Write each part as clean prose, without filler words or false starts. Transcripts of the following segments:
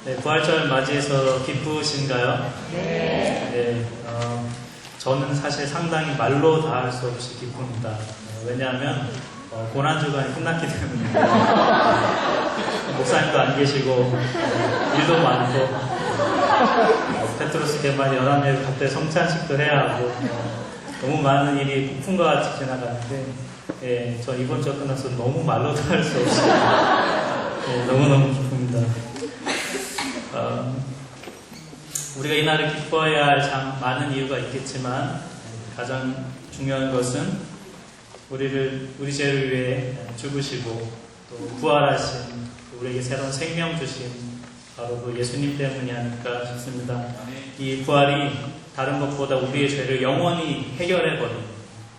네, 부활절 맞이해서 기쁘신가요? 네. 저는 사실 상당히 말로 다 할 수 없이 기쁩니다. 왜냐하면 고난주간이 끝났기 때문에 목사님도 안 계시고 일도 많고 페트로스 개말 연합예배 갑자기 성찬식도 해야 하고 너무 많은 일이 폭풍과 같이 지나가는데 예, 저 이번 주 끝나서 너무 말로도 할 수 없이 예, 너무너무 기쁩니다. 우리가 이날을 기뻐해야 할 참 많은 이유가 있겠지만 가장 중요한 것은 우리 죄를 위해 죽으시고 또 부활하신 우리에게 새로운 생명 주신 바로 그 예수님 때문이 아닐까 싶습니다. 이 부활이 다른 것보다 우리의 죄를 영원히 해결해버린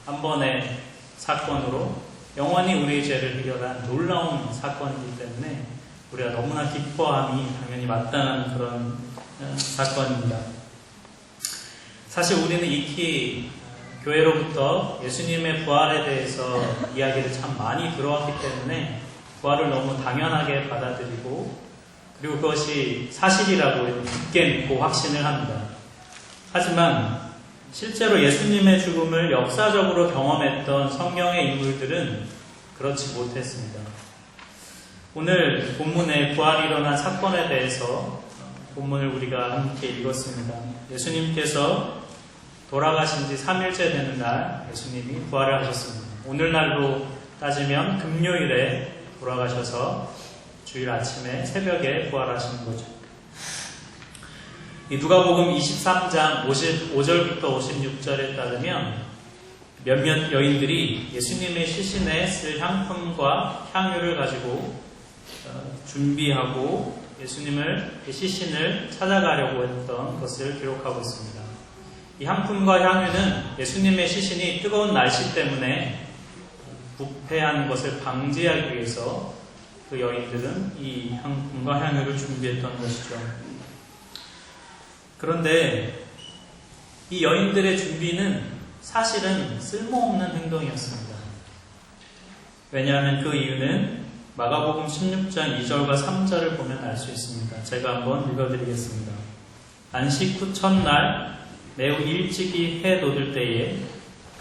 한 번의 사건으로 영원히 우리의 죄를 해결한 놀라운 사건이기 때문에 우리가 너무나 기뻐함이 당연히 마땅한 그런 사건입니다. 사실 우리는 익히 교회로부터 예수님의 부활에 대해서 이야기를 참 많이 들어왔기 때문에 부활을 너무 당연하게 받아들이고 그리고 그것이 사실이라고 굳게 믿고 확신을 합니다. 하지만 실제로 예수님의 죽음을 역사적으로 경험했던 성경의 인물들은 그렇지 못했습니다. 오늘 본문에 부활이 일어난 사건에 대해서 본문을 우리가 함께 읽었습니다. 예수님께서 돌아가신 지 3일째 되는 날 예수님이 부활을 하셨습니다. 오늘날로 따지면 금요일에 돌아가셔서 주일 아침에 새벽에 부활하시는 거죠. 이 누가복음 23장 55절부터 56절에 따르면 몇몇 여인들이 예수님의 시신에 쓸 향품과 향유를 가지고 준비하고 예수님을 시신을 찾아가려고 했던 것을 기록하고 있습니다. 이 향품과 향유는 예수님의 시신이 뜨거운 날씨 때문에 부패한 것을 방지하기 위해서 그 여인들은 이 향품과 향유를 준비했던 것이죠. 그런데 이 여인들의 준비는 사실은 쓸모없는 행동이었습니다. 왜냐하면 그 이유는 마가복음 16장 2절과 3절을 보면 알 수 있습니다. 제가 한번 읽어드리겠습니다. 안식 후 첫날 매우 일찍이 해 돋을 때에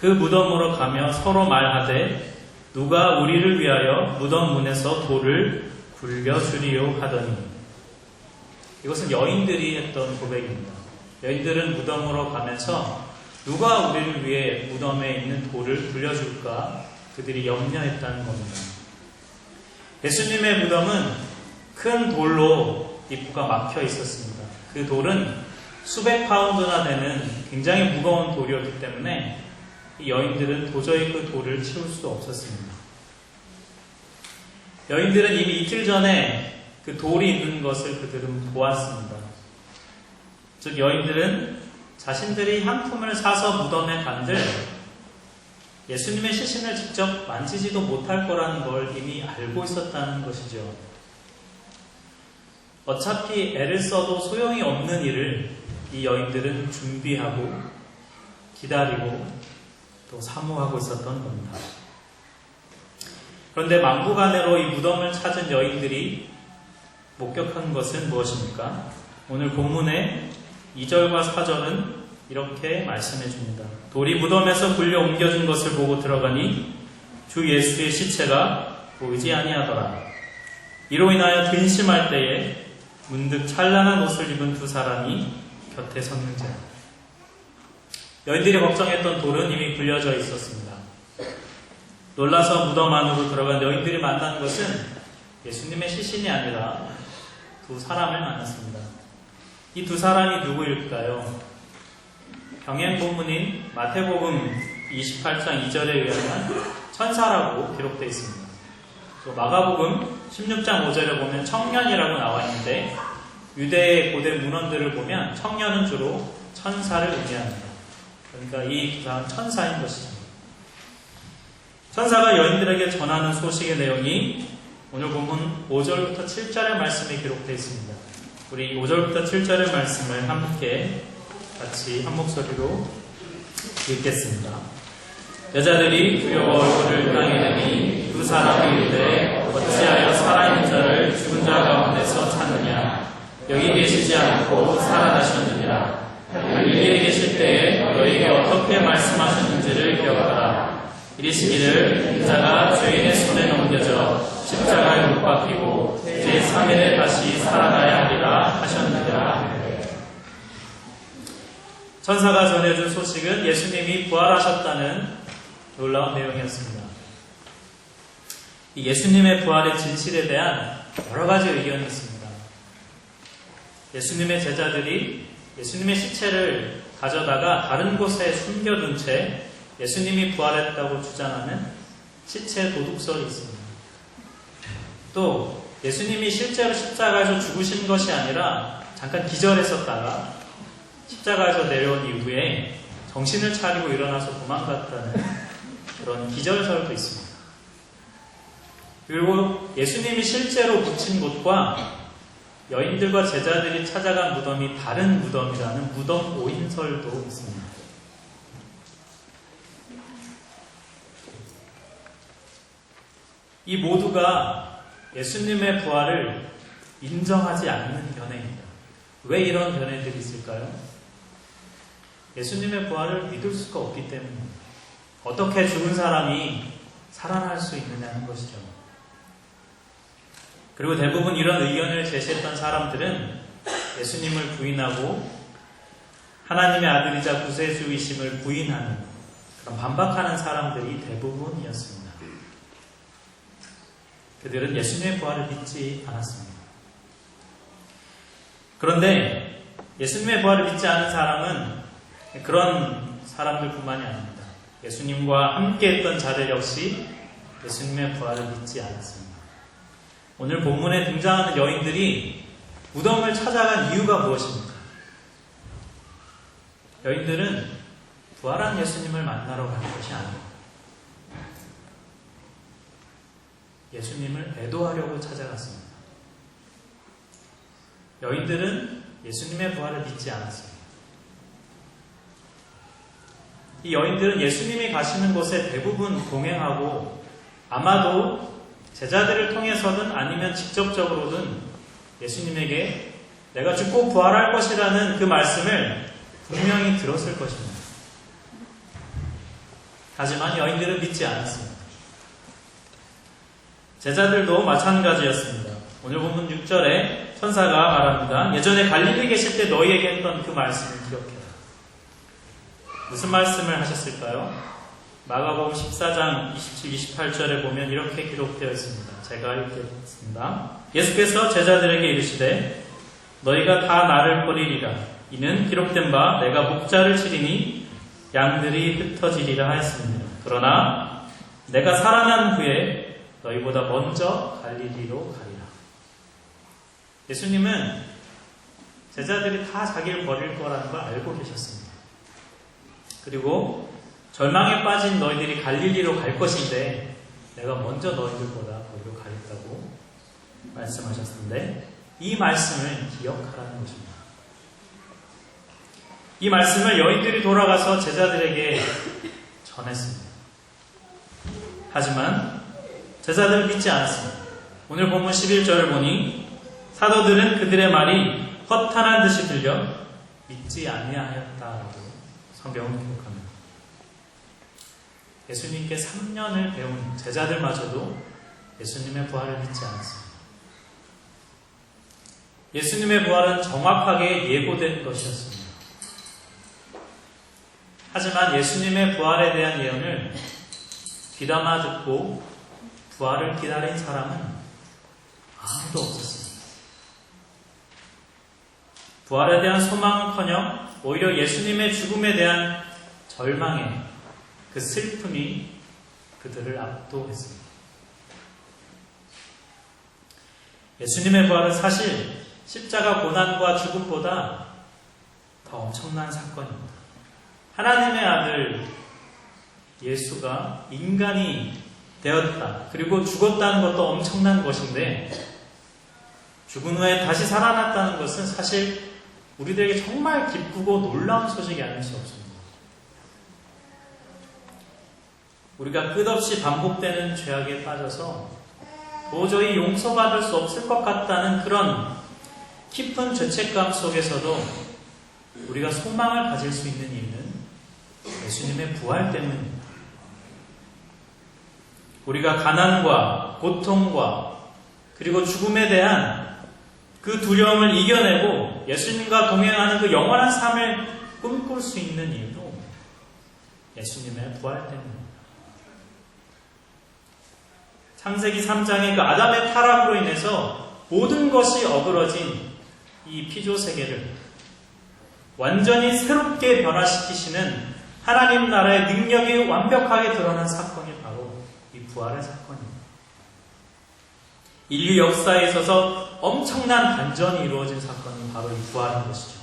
그 무덤으로 가며 서로 말하되 누가 우리를 위하여 무덤 문에서 돌을 굴려주리요 하더니 이것은 여인들이 했던 고백입니다. 여인들은 무덤으로 가면서 누가 우리를 위해 무덤에 있는 돌을 굴려줄까 그들이 염려했다는 겁니다. 예수님의 무덤은 큰 돌로 입구가 막혀 있었습니다. 그 돌은 수백 파운드나 되는 굉장히 무거운 돌이었기 때문에 이 여인들은 도저히 그 돌을 치울 수 없었습니다. 여인들은 이미 이틀 전에 그 돌이 있는 것을 그들은 보았습니다. 즉 여인들은 자신들이 향품을 사서 무덤에 간들 예수님의 시신을 직접 만지지도 못할 거라는 걸 이미 알고 있었다는 것이죠. 어차피 애를 써도 소용이 없는 일을 이 여인들은 준비하고 기다리고 또 사모하고 있었던 겁니다. 그런데 막무가내로 이 무덤을 찾은 여인들이 목격한 것은 무엇입니까? 오늘 본문의 2절과 4절은 이렇게 말씀해 줍니다. 돌이 무덤에서 굴려 옮겨진 것을 보고 들어가니 주 예수의 시체가 보이지 아니하더라. 이로 인하여 근심할 때에 문득 찬란한 옷을 입은 두 사람이 곁에 섰는지라. 여인들이 걱정했던 돌은 이미 굴려져 있었습니다. 놀라서 무덤 안으로 들어간 여인들이 만난 것은 예수님의 시신이 아니라 두 사람을 만났습니다. 이 두 사람이 누구일까요? 병행 본문인 마태복음 28장 2절에 의하면 천사라고 기록되어 있습니다. 또 마가복음 16장 5절에 보면 청년이라고 나와 있는데 유대의 고대 문헌들을 보면 청년은 주로 천사를 의미합니다. 그러니까 이 두 사람은 천사인 것이죠. 천사가 여인들에게 전하는 소식의 내용이 오늘 본문 5절부터 7절의 말씀에 기록되어 있습니다. 우리 5절부터 7절의 말씀을 함께 같이 한 목소리로 읽겠습니다. 여자들이 두려워 얼굴을 땅에 대니 두 사람이 이르되 어찌하여 살아있는 자를 죽은 자 가운데서 찾느냐. 여기 곧 살아나셨느니라. 갈릴리에 계실 때에 너희에게 어떻게 말씀하셨는지를 기억하라. 이르시기를 그자가 죄인의 손에 넘겨져 십자가에 못 박히고 제3일에 다시 살아나야 하리라 하셨느니라. 천사가 전해준 소식은 예수님이 부활하셨다는 놀라운 내용이었습니다. 이 예수님의 부활의 진실에 대한 여러 가지 의견이 있습니다. 예수님의 제자들이 예수님의 시체를 가져다가 다른 곳에 숨겨둔 채 예수님이 부활했다고 주장하는 시체 도둑설이 있습니다. 또 예수님이 실제로 십자가에서 죽으신 것이 아니라 잠깐 기절했었다가 십자가에서 내려온 이후에 정신을 차리고 일어나서 도망갔다는 그런 기절설도 있습니다. 그리고 예수님이 실제로 묻힌 곳과 여인들과 제자들이 찾아간 무덤이 다른 무덤이라는 무덤 오인설도 있습니다. 이 모두가 예수님의 부활을 인정하지 않는 견해입니다. 왜 이런 견해들이 있을까요? 예수님의 부활을 믿을 수가 없기 때문입니다. 어떻게 죽은 사람이 살아날 수 있느냐는 것이죠. 그리고 대부분 이런 의견을 제시했던 사람들은 예수님을 부인하고 하나님의 아들이자 구세주이심을 부인하는 그런 반박하는 사람들이 대부분이었습니다. 그들은 예수님의 부활을 믿지 않았습니다. 그런데 예수님의 부활을 믿지 않은 사람은 그런 사람들뿐만이 아닙니다. 예수님과 함께했던 자들 역시 예수님의 부활을 믿지 않았습니다. 오늘 본문에 등장하는 여인들이 무덤을 찾아간 이유가 무엇입니까? 여인들은 부활한 예수님을 만나러 간 것이 아닙니다. 예수님을 애도하려고 찾아갔습니다. 여인들은 예수님의 부활을 믿지 않았습니다. 이 여인들은 예수님이 가시는 곳에 대부분 동행하고 아마도 제자들을 통해서든 아니면 직접적으로든 예수님에게 내가 죽고 부활할 것이라는 그 말씀을 분명히 들었을 것입니다. 하지만 여인들은 믿지 않았습니다. 제자들도 마찬가지였습니다. 오늘 본문 6절에 천사가 말합니다. 예전에 갈릴리 계실 때 너희에게 했던 그 말씀을 기억해라. 무슨 말씀을 하셨을까요? 마가복음 14장 27, 28절에 보면 이렇게 기록되어 있습니다. 제가 읽겠습니다. 예수께서 제자들에게 이르시되 너희가 다 나를 버리리라. 이는 기록된 바 내가 목자를 치리니 양들이 흩어지리라 하였습니다. 그러나 내가 살아난 후에 너희보다 먼저 갈릴리로 가리라. 예수님은 제자들이 다 자기를 버릴 거라는 걸 알고 계셨습니다. 그리고 절망에 빠진 너희들이 갈릴리로 갈 것인데 내가 먼저 너희들보다 거기로 가겠다고 말씀하셨는데 이 말씀을 기억하라는 것입니다. 이 말씀을 여인들이 돌아가서 제자들에게 전했습니다. 하지만 제자들은 믿지 않았습니다. 오늘 본문 11절을 보니 사도들은 그들의 말이 허탄한 듯이 들려 믿지 아니하였다라고 성경은 기록합니다. 예수님께 3년을 배운 제자들마저도 예수님의 부활을 믿지 않았습니다. 예수님의 부활은 정확하게 예고된 것이었습니다. 하지만 예수님의 부활에 대한 예언을 귀담아 듣고 부활을 기다린 사람은 아무도 없었습니다. 부활에 대한 소망은커녕 오히려 예수님의 죽음에 대한 절망에 그 슬픔이 그들을 압도했습니다. 예수님의 부활은 사실 십자가 고난과 죽음보다 더 엄청난 사건입니다. 하나님의 아들 예수가 인간이 되었다. 그리고 죽었다는 것도 엄청난 것인데 죽은 후에 다시 살아났다는 것은 사실 우리들에게 정말 기쁘고 놀라운 소식이 아닐 수 없습니다. 우리가 끝없이 반복되는 죄악에 빠져서 도저히 용서받을 수 없을 것 같다는 그런 깊은 죄책감 속에서도 우리가 소망을 가질 수 있는 이유는 예수님의 부활 때문입니다. 우리가 가난과 고통과 그리고 죽음에 대한 그 두려움을 이겨내고 예수님과 동행하는 그 영원한 삶을 꿈꿀 수 있는 이유도 예수님의 부활 때문입니다. 창세기 3장의 그 아담의 타락으로 인해서 모든 것이 어그러진 이 피조 세계를 완전히 새롭게 변화시키시는 하나님 나라의 능력이 완벽하게 드러난 사건이 바로 이 부활의 사건입니다. 인류 역사에 있어서 엄청난 반전이 이루어진 사건이 바로 이 부활인 것이죠.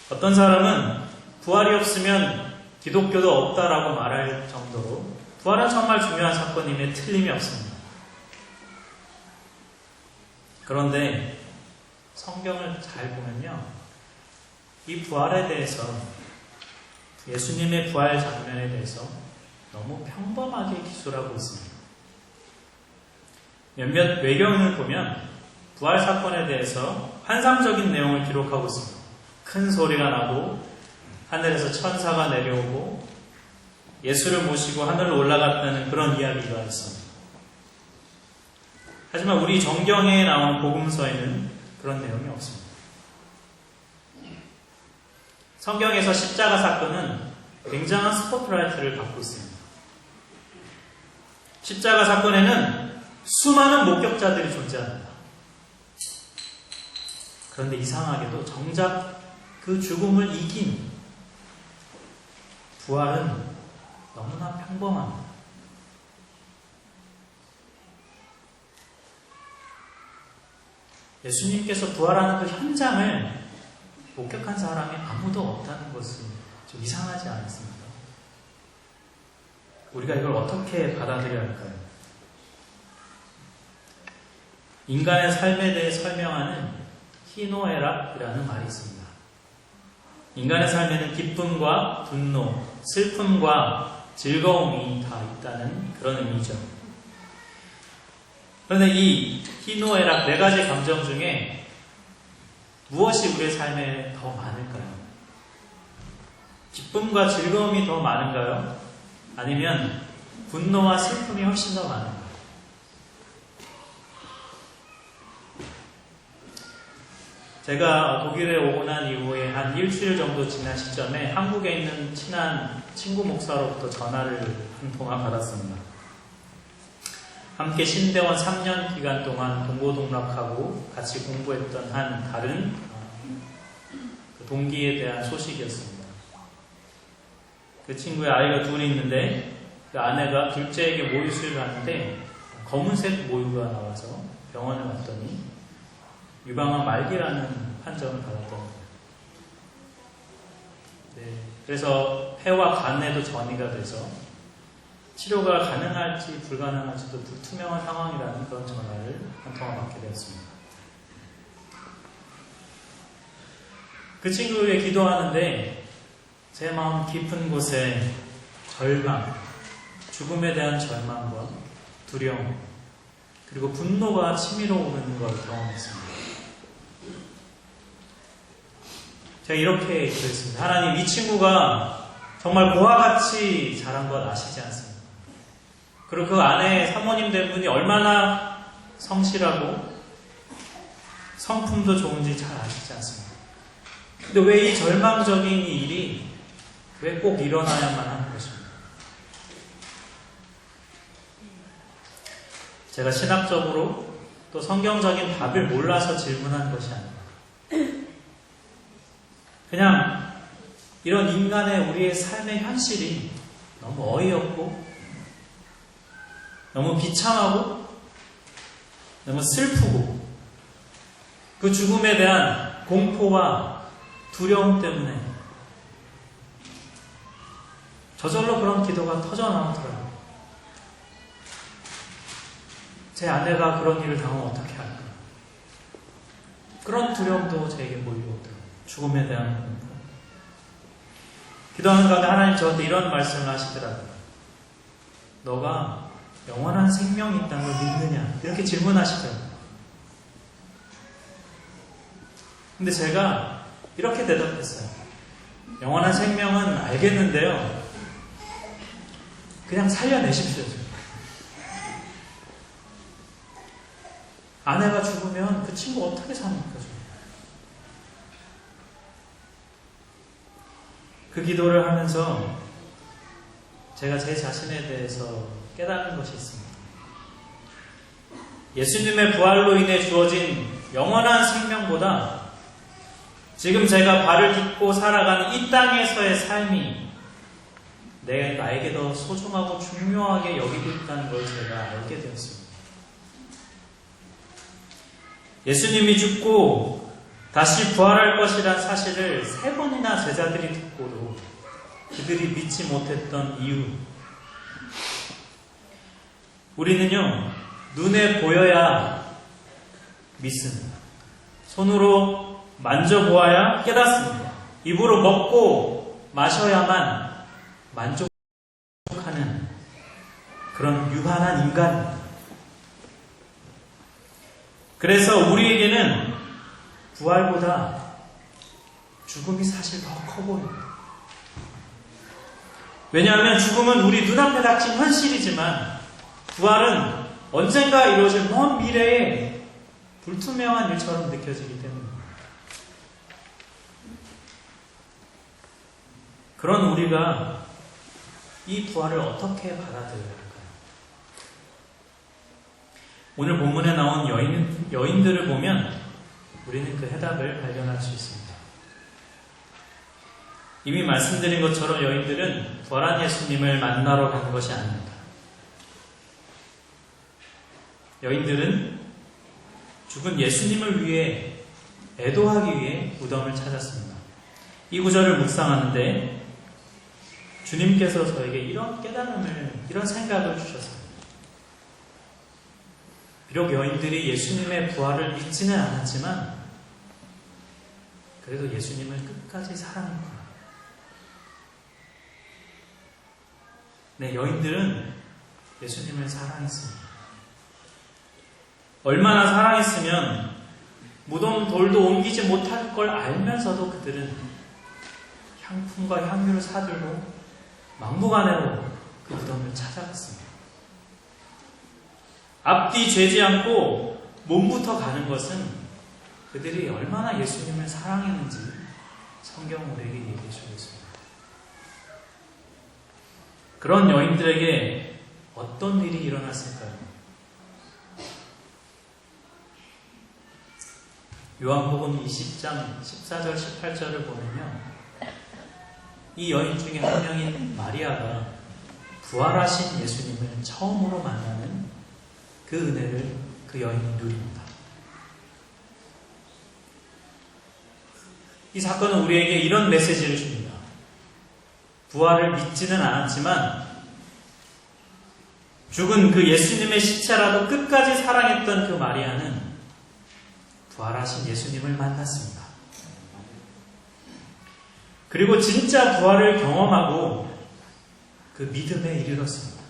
어떤 사람은 부활이 없으면 기독교도 없다라고 말할 정도로 부활은 정말 중요한 사건임에 틀림이 없습니다. 그런데 성경을 잘 보면요, 이 부활에 대해서, 예수님의 부활 장면에 대해서 너무 평범하게 기술하고 있습니다. 몇몇 외경을 보면 부활 사건에 대해서 환상적인 내용을 기록하고 있습니다. 큰 소리가 나고 하늘에서 천사가 내려오고 예수를 모시고 하늘로 올라갔다는 그런 이야기가 있습니다. 하지만 우리 정경에 나온 복음서에는 그런 내용이 없습니다. 성경에서 십자가 사건은 굉장한 스포트라이트를 받고 있습니다. 십자가 사건에는 수많은 목격자들이 존재합니다. 그런데 이상하게도 정작 그 죽음을 이긴 부활은 너무나 평범합니다. 예수님께서 부활하는 그 현장을 목격한 사람이 아무도 없다는 것은 좀 이상하지 않습니까? 우리가 이걸 어떻게 받아들여야 할까요? 인간의 삶에 대해 설명하는 희노애락이라는 말이 있습니다. 인간의 삶에는 기쁨과 분노, 슬픔과 즐거움이 다 있다는 그런 의미죠. 그런데 이 희노애락 네 가지 감정 중에 무엇이 우리의 삶에 더 많을까요? 기쁨과 즐거움이 더 많은가요? 아니면 분노와 슬픔이 훨씬 더 많은가요? 제가 독일에 오고 난 이후에 한 일주일 정도 지난 시점에 한국에 있는 친한 친구 목사로부터 전화를 한 통화 받았습니다. 함께 신대원 3년 기간 동안 동고동락하고 같이 공부했던 한 다른 동기에 대한 소식이었습니다. 그 친구의 아이가 둘이 있는데 그 아내가 둘째에게 모유 수유를 하는데 검은색 모유가 나와서 병원에 갔더니 유방암 말기라는 판정을 받았던 거예요. 네, 그래서 폐와 간에도 전이가 돼서 치료가 가능할지 불가능할지도 불투명한 상황이라는 그런 전화를 한 통화 받게 되었습니다. 그 친구에게 기도하는데 제 마음 깊은 곳에 절망, 죽음에 대한 절망과 두려움, 그리고 분노가 치밀어 오르는 걸 경험했습니다. 제가 이렇게 기도했습니다. 하나님, 이 친구가 정말 고와 같이 자란 것 아시지 않습니까? 그리고 그 아내 사모님 된 분이 얼마나 성실하고 성품도 좋은지 잘 아시지 않습니까? 근데 왜 이 절망적인 이 일이 왜 꼭 일어나야만 하는 것입니까? 제가 신학적으로 또 성경적인 답을 몰라서 질문한 것이 아닙니다. 그냥 이런 인간의 우리의 삶의 현실이 너무 어이없고 너무 비참하고 너무 슬프고 그 죽음에 대한 공포와 두려움 때문에 저절로 그런 기도가 터져나오더라고요. 제 아내가 그런 일을 당하면 어떻게 할까? 그런 두려움도 제게 몰려오더라고요. 죽음에 대한 공포. 기도하는 가운데 하나님 저한테 이런 말씀을 하시더라고요. 너가 영원한 생명이 있다는 걸 믿느냐? 이렇게 질문하시더라고요. 근데 제가 이렇게 대답했어요. 영원한 생명은 알겠는데요. 그냥 살려내십시오. 아내가 죽으면 그 친구 어떻게 삽니까? 그 기도를 하면서 제가 제 자신에 대해서 깨달은 것이 있습니다. 예수님의 부활로 인해 주어진 영원한 생명보다 지금 제가 발을 딛고 살아가는 이 땅에서의 삶이 나에게 더 소중하고 중요하게 여기고 있다는 걸 제가 알게 되었습니다. 예수님이 죽고 다시 부활할 것이란 사실을 3번이나 제자들이 듣고도 그들이 믿지 못했던 이유. 우리는요, 눈에 보여야 믿습니다. 손으로 만져보아야 깨닫습니다. 입으로 먹고 마셔야만 만족하는 그런 유한한 인간입니다. 그래서 우리에게는 부활보다 죽음이 사실 더 커 보입니다. 왜냐하면 죽음은 우리 눈앞에 닥친 현실이지만 부활은 언젠가 이루어질 먼 미래에 불투명한 일처럼 느껴지기 때문입니다. 그런 우리가 이 부활을 어떻게 받아들여야 할까요? 오늘 본문에 나온 여인들을 보면 우리는 그 해답을 발견할 수 있습니다. 이미 말씀드린 것처럼 여인들은 부활한 예수님을 만나러 간 것이 아닙니다. 여인들은 죽은 예수님을 위해 애도하기 위해 무덤을 찾았습니다. 이 구절을 묵상하는데 주님께서 저에게 이런 깨달음을, 이런 생각을 주셨습니다. 비록 여인들이 예수님의 부활을 믿지는 않았지만 그래도 예수님을 끝까지 사랑했구나. 네, 여인들은 예수님을 사랑했습니다. 얼마나 사랑했으면 무덤 돌도 옮기지 못할 걸 알면서도 그들은 향품과 향유를 사들고 막무가내로 그 무덤을 찾아갔습니다. 앞뒤 죄지 않고 몸부터 가는 것은 그들이 얼마나 예수님을 사랑했는지 성경은 우리에게 얘기해 주고 있습니다. 그런 여인들에게 어떤 일이 일어났을까요? 요한복음 20장 14절 18절을 보면요, 이 여인 중에 한 명인 마리아가 부활하신 예수님을 처음으로 만나는 그 은혜를 그 여인이 누립니다. 이 사건은 우리에게 이런 메시지를 줍니다. 부활을 믿지는 않았지만 죽은 그 예수님의 시체라도 끝까지 사랑했던 그 마리아는 부활하신 예수님을 만났습니다. 그리고 진짜 부활을 경험하고 그 믿음에 이르렀습니다.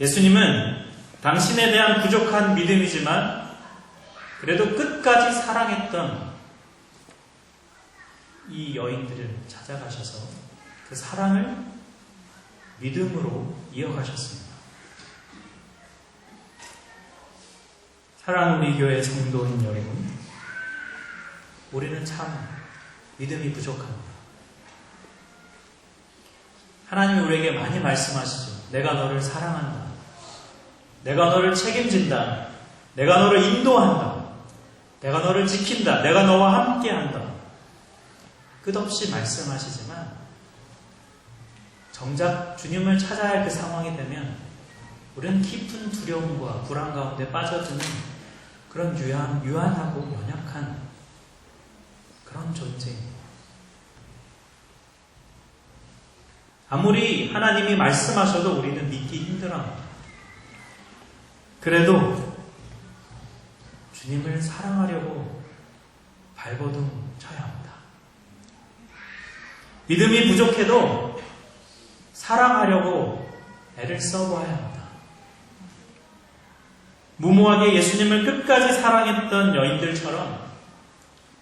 예수님은 당신에 대한 부족한 믿음이지만 그래도 끝까지 사랑했던 이 여인들을 찾아가셔서 그 사랑을 믿음으로 이어가셨습니다. 사랑하는 우리 교회 성도인 여러분, 우리는 참 믿음이 부족합니다. 하나님이 우리에게 많이 말씀하시죠. 내가 너를 사랑한다. 내가 너를 책임진다. 내가 너를 인도한다. 내가 너를 지킨다. 내가 너와 함께한다. 끝없이 말씀하시지만 정작 주님을 찾아야 할 그 상황이 되면 우리는 깊은 두려움과 불안 가운데 빠져드는 그런 유한하고 연약한 그런 존재입니다. 아무리 하나님이 말씀하셔도 우리는 믿기 힘들어합니다. 그래도 주님을 사랑하려고 발버둥 쳐야 합니다. 믿음이 부족해도 사랑하려고 애를 써봐야 합니다. 무모하게 예수님을 끝까지 사랑했던 여인들처럼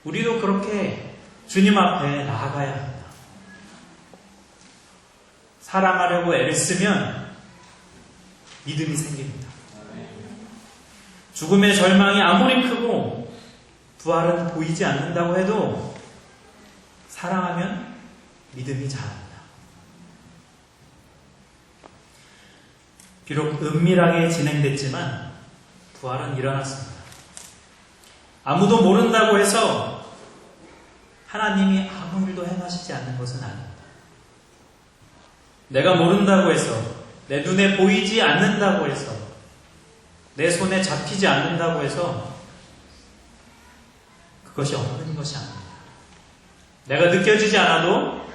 우리도 그렇게 주님 앞에 나아가야 합니다. 사랑하려고 애를 쓰면 믿음이 생깁니다. 죽음의 절망이 아무리 크고 부활은 보이지 않는다고 해도 사랑하면 믿음이 자랍니다. 비록 은밀하게 진행됐지만 부활은 일어났습니다. 아무도 모른다고 해서 하나님이 아무 일도 행하시지 않는 것은 아닙니다. 내가 모른다고 해서, 내 눈에 보이지 않는다고 해서, 내 손에 잡히지 않는다고 해서 그것이 없는 것이 아닙니다. 내가 느껴지지 않아도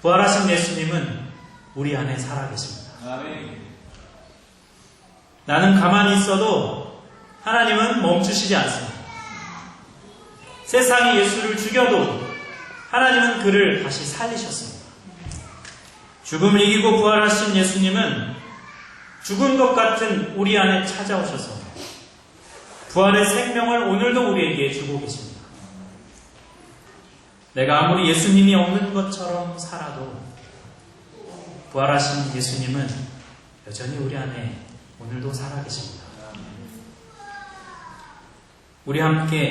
부활하신 예수님은 우리 안에 살아계십니다. 아멘. 나는 가만히 있어도 하나님은 멈추시지 않습니다. 세상이 예수를 죽여도 하나님은 그를 다시 살리셨습니다. 죽음을 이기고 부활하신 예수님은 죽은 것 같은 우리 안에 찾아오셔서 부활의 생명을 오늘도 우리에게 주고 계십니다. 내가 아무리 예수님이 없는 것처럼 살아도 부활하신 예수님은 여전히 우리 안에 오늘도 살아계십니다. 우리 함께